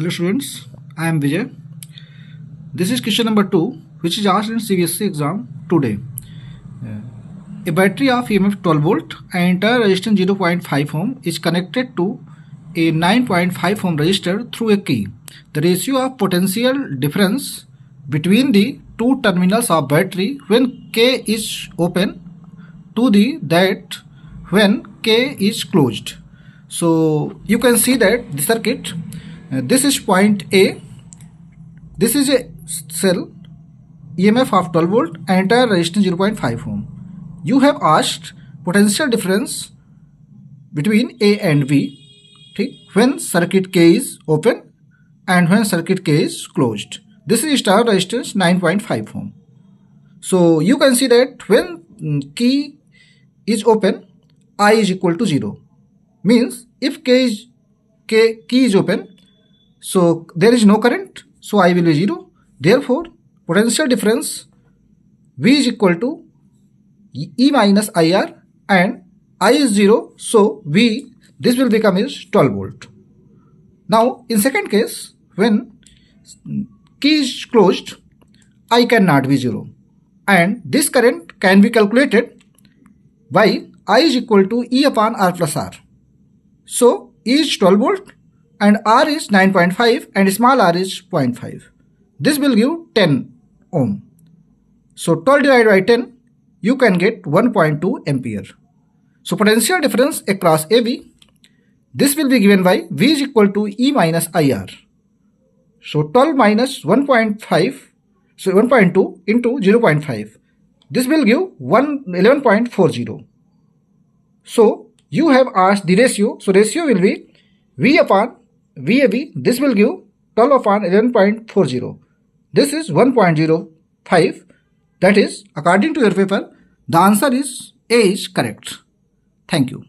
Hello students, I am Vijay. This is question number 2 which is asked in CBSE exam today. A battery of EMF 12 volt and entire resistance 0.5 ohm is connected to a 9.5 ohm resistor through a key. The ratio of potential difference between the two terminals of battery when K is open to that when K is closed. So you can see that the circuit, this is point A, this is a cell, EMF of 12 volt and entire resistance 0.5 ohm. You have asked potential difference between A and B when circuit K is open and when circuit K is closed. This is star resistance 9.5 ohm. So you can see that when key is open, I is equal to 0. Means if key is open, so there is no current, so I will be 0. Therefore, potential difference V is equal to E minus IR and I is 0, so V, this will become is 12 volt. Now, in second case, when key is closed, I cannot be 0. And this current can be calculated by I is equal to E upon R plus R. So, E is 12 volt and R is 9.5 and small r is 0.5. This will give 10 ohm. So 12 divided by 10, you can get 1.2 ampere. So potential difference across AB, this will be given by V is equal to E minus IR. So 12 minus 1.5, so 1.2 into 0.5. This will give 11.40. So you have asked the ratio. So ratio will be V upon VAB. This will give 12 upon 11.40. This is 1.05. That is, according to your paper, the answer is A is correct. Thank you.